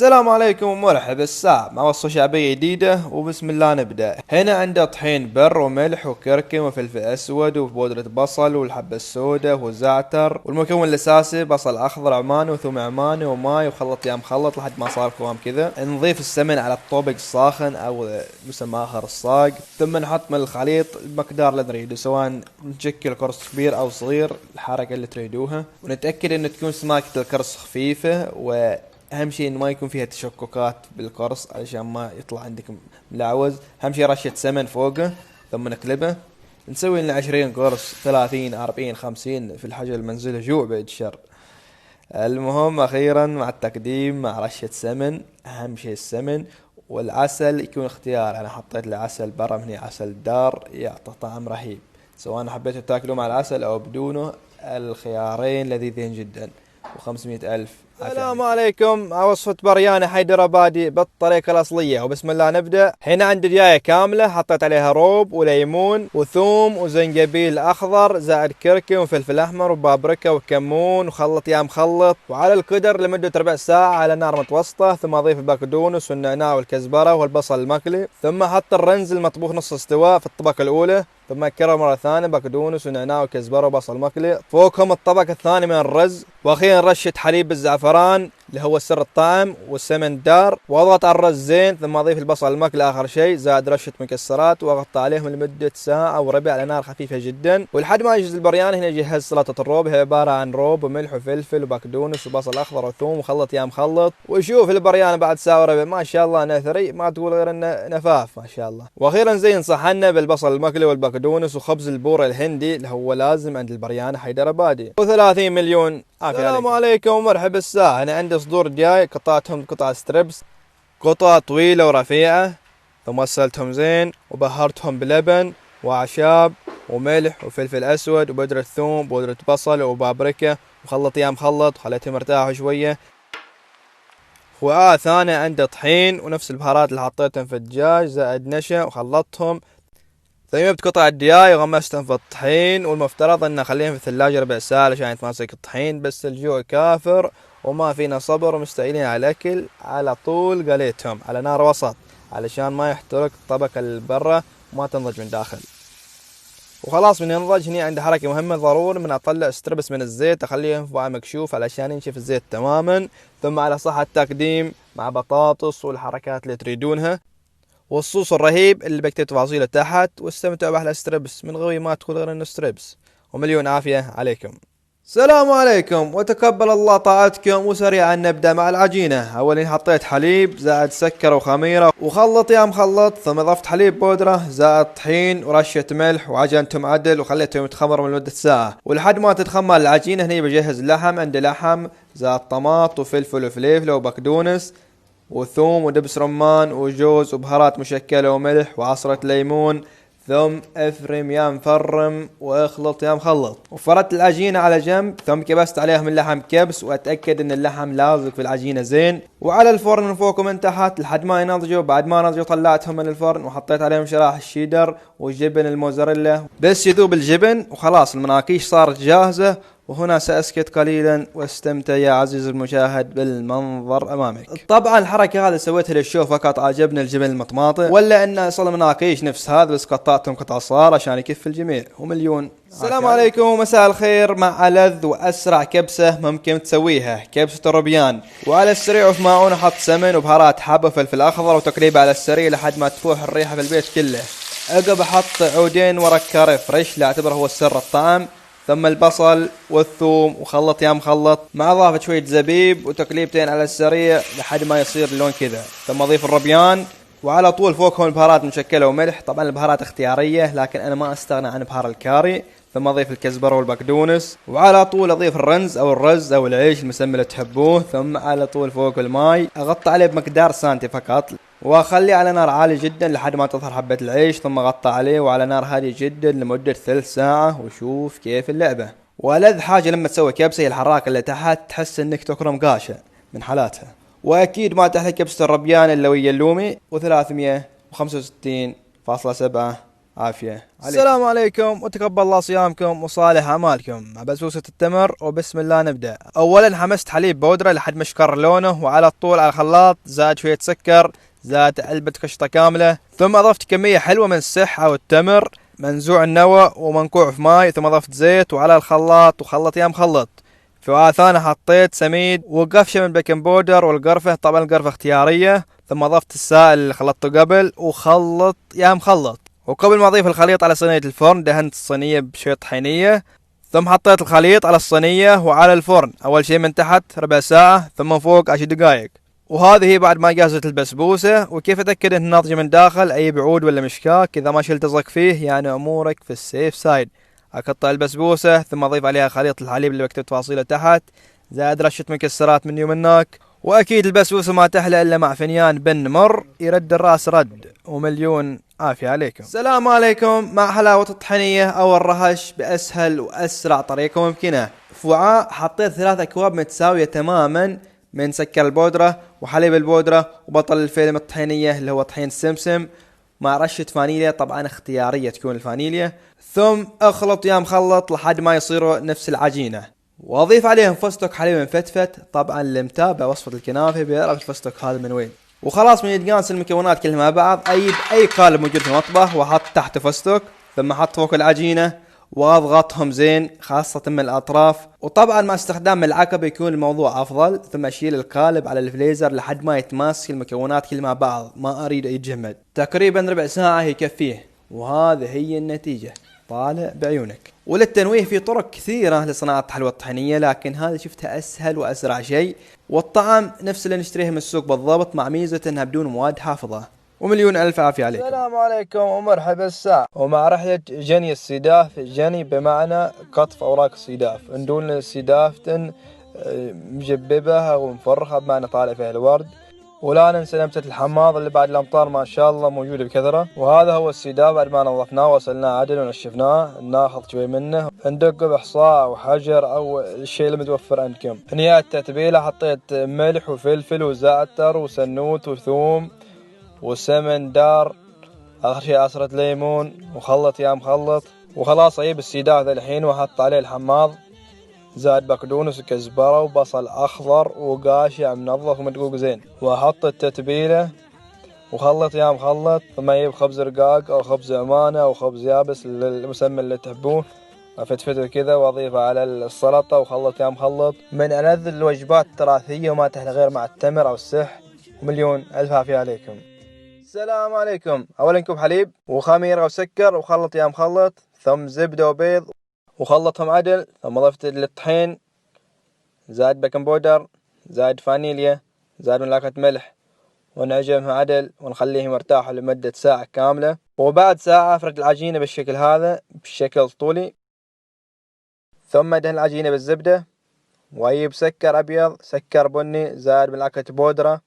السلام عليكم ومرحبا الساعة مع وصفة شعبية جديدة وبسم الله نبدأ. هنا عنده طحين بر وملح وكركم وفلفل أسود وبودرة بصل والحبة السوداء وزعتر، والمكون الأساسي بصل أخضر عماني وثوم عماني وماي وخلط يا مخلط لحد ما صار قوام كذا. نضيف السمن على الطوبق الساخن أو يسمى آخر الصاج، ثم نحط من الخليط المقدار اللي نريده، سواء نشكل قرص كبير أو صغير الحركة اللي تريدوها، ونتأكد إن تكون سماكة القرص خفيفة، واهم شيء انه ما يكون فيها تشككات بالقرص علشان ما يطلع عندكم ملعوز. اهم شيء رشة سمن فوقه، ثم نقلبه. نسوي لنا 20 قرص، 30 40 50 في الحجر المنزلي، جوع بعد الشر. المهم اخيرا مع التقديم مع رشة سمن، اهم شيء السمن. والعسل يكون اختيار، انا حطيت له عسل برا من عسل دار، يعطي طعم رهيب، سواء حبيتوا تاكلوا مع العسل او بدونه، الخيارين لذيذين جدا. و500 ألف. السلام عليكم، وصفة بريانة حيدرابادي بالطريقة الأصلية، وبسم الله نبدأ. هنا عندي دجاجة كاملة، حطيت عليها روب وليمون وثوم وزنجبيل أخضر زائد كركم وفلفل أحمر وبابريكا وكمون، وخلط يا مخلط، وعلى القدر لمدة ربع ساعة على نار متوسطة. ثم أضيف البقدونس والنعناع والكزبرة والبصل المقلي، ثم أحط الرنز المطبوخ نص استواء في الطبقة الأولى، ثم أكرر مرة ثانية بقدونس ونعناع وكزبرة وبصل مقلي، فوقهم الطبقة الثانية من الرز، وأخيرا رشة حليب بالزعفران اللي هو سر الطعم والسمن دار، واضغط على الرز زين، ثم اضيف البصل المقلي اخر شيء زائد رشة مكسرات، واغطي عليهم لمدة ساعة وربع على نار خفيفة جدا، ولحد ما يجهز البريان. هنا جهز سلطة الروب، هي عبارة عن روب وملح وفلفل وبقدونس وبصل اخضر وثوم وخلط يا مخلط. وشوف البريان بعد ساعة وربع ما شاء الله نثري، ما تقول غير انه نفاف ما شاء الله. واخيرا زين صحنا بالبصل المقلي والبقدونس وخبز البور الهندي اللي هو لازم عند البريان حيدرابادي، و30 مليون عافية. السلام عليكم ومرحبا الساعة. أنا عندي صدور دجاج، قطعتهم قطع ستريبس، قطع طويلة ورفيعة، ثم غسلتهم زين وبهرتهم بلبن وأعشاب وملح وفلفل أسود وبودرة ثوم وبودرة بصل وبابريكا، وخلط يا مخلط وخليتهم يرتاحوا شوية. ثاني عندي طحين ونفس البهارات اللي حطيتهم في الدجاج زائد نشا، وخلطتهم. ثم قطع الدجاج وغمستهم في الطحين، والمفترض ان اخليهم في الثلاجة ربع ساعة عشان يتماسك الطحين، بس الجوع كافر وما فينا صبر ومستعجلين على الاكل، على طول قليتهم على نار وسط علشان ما يحترق الطبقة اللي برا وما تنضج من داخل. وخلاص من ينضج هني عندي حركة مهمة ضروري، من اطلع ستربس من الزيت اخليهم في وعاء مكشوف علشان ينشف الزيت تماما، ثم على صحة التقديم مع بطاطس والحركات اللي تريدونها والصوص الرهيب اللي بكتب تفاصيله تحت. واستمتعوا باحلى ستريبس من غوي ما تقول غير انه ستريبس، ومليون عافية عليكم. السلام عليكم وتقبل الله طاعتكم. وسريعا نبدأ مع العجينة. أولا حطيت حليب زائد سكر وخميرة وخلط يا مخلط، ثم أضفت حليب بودرة زائد طحين ورشة ملح وعجنتهم عدل وخليتهم يتخمروا لمدة ساعة، ولحد ما تتخمر العجينة. هني بجهز اللحم، عندي لحم زائد طماط وفلفل وفليفلة وبقدونس وثوم ودبس رمان وجوز وبهارات مشكلة وملح وعصرة ليمون، ثم افرم يا مفرم واخلط يا مخلط. وفردت العجينة على جنب، ثم كبست عليهم اللحم كبس، واتأكد ان اللحم لازق في العجينة زين، وعلى الفرن من فوق ومن تحت لحد ما ينضجوا. بعد ما نضجوا طلعتهم من الفرن وحطيت عليهم شرايح الشيدر وجبن الموزاريلا، بس يذوب الجبن وخلاص المناقيش صارت جاهزة. وهنا سأسكت قليلا واستمتع يا عزيز المشاهد بالمنظر أمامك. طبعا الحركة هذه سويتها للشو فقط، عجبني الجبن المطماطي، ولا أن أصل مناقيش نفس هذا، بس قطعتهم قطع صغار عشان يكفي الجميع، ومليون. السلام عليكم ومساء الخير مع ألذ وأسرع كبسة ممكن تسويها، كبسة الروبيان. وعلى السريع وفي ماعون أحط سمن وبهارات حبة وفلفل أخضر وتقليبه على السريع لحد ما تفوح الريحة في البيت كله. عقب أحط عودين ورق كاري فريش لا أعتبره هو سر الطعم، ثم البصل والثوم وخلط يا مخلط مع اضافة شوية زبيب وتقليبتين على السريع لحد ما يصير اللون كذا، ثم اضيف الربيان وعلى طول فوقهم البهارات مشكلة وملح. طبعا البهارات اختيارية لكن انا ما استغنى عن بهار الكاري، ثم اضيف الكزبرة والبقدونس، وعلى طول اضيف الرنز او الرز او العيش المسمى اللي تحبوه، ثم على طول فوق الماي اغطي عليه بمقدار سانتي فقط، واخليه على نار عالي جدا لحد ما تظهر حبة العيش، ثم اغطى عليه وعلى نار هادية جدا لمدة 3 ساعة. وشوف كيف اللعبة. والذ حاجة لما تسوي كبسة هي الحراقة اللي تحت، تحس انك تكرم قاشة من حالاتها. واكيد ما تحلى كبسة الربيان الا ويا اللومي، و365.7 عافية. السلام عليكم وتقبل الله صيامكم وصالح أعمالكم. مع بسبوسة التمر وبسم الله نبدأ. أولا حمست حليب بودرة لحد ما اشقر لونه، وعلى طول على الخلاط زاد شوية سكر، زاد علبة قشطة كاملة، ثم أضفت كمية حلوة من السح أو التمر منزوع النوى ومنقوع في ماي، ثم أضفت زيت وعلى الخلاط وخلط يا مخلط. في وعاء ثاني حطيت سميد وقفشة من بيكنج بودر والقرفة، طبعا القرفة اختيارية، ثم أضفت السائل اللي خلطته قبل وخلط يا مخلط. وقبل ما أضيف الخليط على صينية الفرن دهنت الصينية بشوية طحينية، ثم حطيت الخليط على الصينية وعلى الفرن، أول شيء من تحت ربع ساعة ثم من فوق 10 دقايق. وهذه بعد ما جهزت البسبوسة. وكيف أتأكد إنها ناضجة من داخل؟ أي بعود ولا مشكاك إذا ما شلت تلتصق فيه يعني أمورك في السيف سايد. أقطع البسبوسة ثم أضيف عليها خليط الحليب اللي بكتب تفاصيله تحت، زائد رشة مكسرات من يمناك. وأكيد البسبوسة ما تحلى إلا مع فنيان بن مر يرد الراس رد. ومليون عافية عليكم. السلام عليكم. مع حلاوة الطحينية أو الرهش بأسهل وأسرع طريقة ممكنة. في وعاء حطيت 3 أكواب متساوية تماما من سكر البودرة وحليب البودرة وبطل الفيلم الطحينية اللي هو طحين السمسم، مع رشة فانيليا طبعا اختيارية تكون الفانيليا، ثم اخلط يا مخلط لحد ما يصيروا نفس العجينة، واضيف عليهم فستق حليب مفتفت. طبعا اللي متابع وصفة الكنافة بيعرف الفستق هذا من وين. وخلاص من يتقانس المكونات كلها مع بعض اجيب اي قالب موجود في المطبخ واحط تحت فستق، ثم احط فوق العجينة واضغطهم زين خاصة من الاطراف. وطبعا مع استخدام ملعقة بيكون الموضوع افضل. ثم اشيل القالب على الفليزر لحد ما يتماسك المكونات كلها مع بعض، ما اريد يتجمد. تقريبا ربع ساعة يكفيه، وهذه هي النتيجة. طالع بعيونك. وللتنويه في طرق كثيرة لصناعة الحلوى الطحينية، لكن هذه شفتها اسهل واسرع شيء، والطعم نفس اللي نشتريه من السوق بالضبط، مع ميزة انها بدون مواد حافظة. ومليون الف عافية عليكم. السلام عليكم ومرحبا الساعة. ومع رحلة جني السداف، جني بمعنى قطف اوراق السداف، ندون السداف مجببة ومفرخة بمعنى طالع فيها الورد. ولا ننسى نبتة الحماض اللي بعد الأمطار ما شاء الله موجودة بكثرة. وهذا هو السداف بعد ما نظفناه وغسلناه عدل ونشفناه، ناخذ شوي منه ندقه بحصاء أو حجر أو الشيء المتوفر عندكم. نهاية التتبيلة حطيت ملح وفلفل وزعتر وسنوت وثوم وسمن دار، آخر شيء عصرة ليمون، وخلط يا مخلط. وخلاص أجيب السداف ذا الحين وأحط عليه الحماض، زائد بقدونس وكزبرة وبصل أخضر وقاشع منظف ومدقوق زين، وأحط التتبيلة وخلط يا مخلط. ثم أجيب خبز رقاق أو خبز عمانة أو خبز يابس المسمى اللي تحبوه، أفتفته كذا وأضيفه على السلطة وخلط يا مخلط. من ألذ الوجبات التراثية وما تحلى غير مع التمر أو السح. ومليون ألف عافية عليكم. السلام عليكم. أولا كوب حليب وخميرة وسكر وخلط يا مخلط، ثم زبدة وبيض وخلطهم عدل. ثم ضفت للطحين، زائد بيكنج بودر، زائد فانيليا، زائد ملعقة ملح، ونعجنها عدل ونخليهم يرتاحوا لمدة ساعة كاملة. وبعد ساعة افرد العجينة بالشكل هذا بشكل طولي، ثم ادهن العجينة بالزبدة، واجيب سكر ابيض، سكر بني، زائد ملعقة بودرة،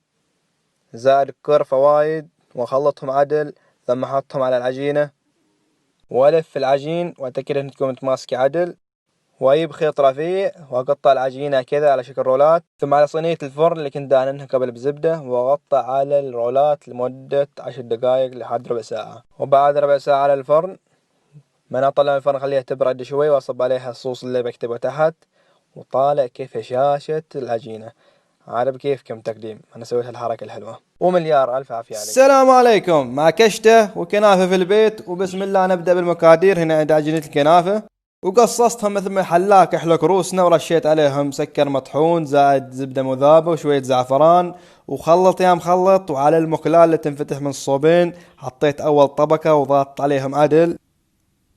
زائد قرفة وايد، واخلطهم عدل. ثم احطهم على العجينة والف العجين واتأكد ان تكون متماسكة عدل، واجيب خيط رفيع واقطع العجينة كذا على شكل رولات، ثم على صينية الفرن اللي كنت دهنها قبل بزبدة، واقطع على الرولات لمدة 10 دقائق لحد ربع ساعة. وبعد ربع ساعة على الفرن، من اطلع من الفرن خليها تبرد شوي واصب عليها الصوص اللي بكتبه تحت، وطالع كيف هشاشة العجينة. هذا بكيفكم تقديم، انا سويت الحركة الحلوة. ومليار الف عافية عليكم. السلام عليكم. مع كشته وكنافة في البيت، وبسم الله نبدأ بالمقادير. هنا عند عجينة الكنافة، وقصصتهم مثل ما حلاك يحلق روسنا، ورشيت عليهم سكر مطحون، زائد زبدة مذابة وشوية زعفران، وخلط يا مخلط. وعلى المقلاة اللي تنفتح من الصوبين حطيت أول طبقة وضغطت عليهم عدل،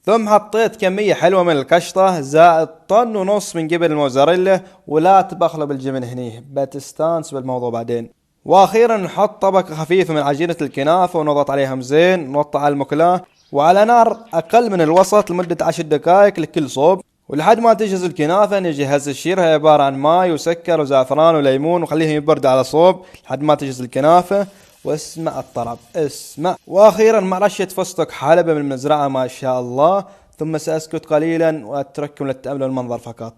ثم حطيت كمية حلوة من القشطة، زائد 1.5 طن من جبن الموزاريلا. ولا تبخلوا بالجبن هني، بتستانس بالموضوع بعدين. واخيرا نحط طبقة خفيفة من عجينة الكنافة ونضغط عليهم زين، نوطي على المقلاة وعلى نار اقل من الوسط لمدة 10 دقائق لكل صوب، ولحد ما تجهز الكنافة. نجهز الشير، هي عبارة عن ماي وسكر وزعفران وليمون، وخليهم يبرد على صوب لحد ما تجهز الكنافة. واسمع الطرب، اسمع. واخيرا مع رشة فستق حلبة من المزرعة ما شاء الله. ثم سأسكت قليلا واترككم للتأمل والمنظر فقط.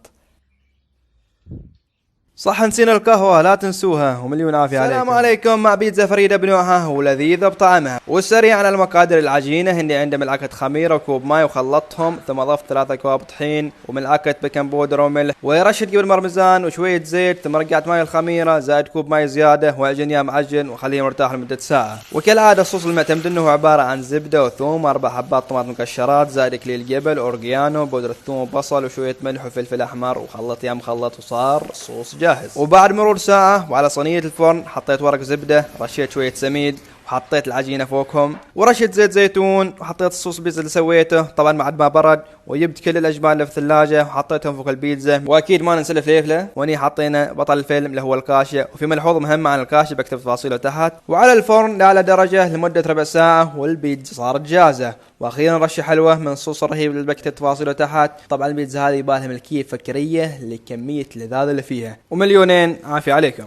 صح نسينا القهوة لا تنسوها، ومليون عافية عليكم. السلام عليكم. مع بيتزا فريدة بنوعها ولذيذة بطعمها. والسريع على المقادير العجينة، هني عندي ملعقة خميرة وكوب ماء وخلطتهم، ثم أضفت 3 أكواب طحين وملعقة بيكنج بودر وملح ورشة جبن مرمزان وشوية زيت، ثم رجعت ماي الخميرة زائد كوب ماي زيادة وعجن يا معجن وخليه مرتاح لمدة ساعة. وكالعادة الصوص المعتمد انه هو عبارة عن زبدة وثوم و4 حبات طماطم مكشرات زائد اكليل جبل اورجيانو بودرة ثوم وبصل وشوية ملح وفلفل احمر، وخلط يا مخلط وصار الصوص جاهز. وبعد مرور ساعة وعلى صينية الفرن حطيت ورق زبدة، رشيت شوية سميد وحطيت العجينة فوقهم ورشة زيت زيتون، وحطيت الصوص البيتزا اللي سويته طبعا بعد ما برد، وجبت كل الاجبان اللي في الثلاجة وحطيتهم فوق البيتزا. واكيد ما ننسى الفليفلة، وهني حطينا بطل الفيلم اللي هو الكاشة. وفي ملحوظ مهم عن الكاشة بكتب تفاصيله تحت. وعلى الفرن لأعلى درجة لمدة ربع ساعة والبيتزا صارت جاهزة. واخيرا رشة حلوة من الصوص الرهيب اللي بكتب تفاصيله تحت. طبعا البيتزا هذه يبالها ملكية فكرية لكمية اللذاذ اللي فيها، ومليونين عافية عليكم.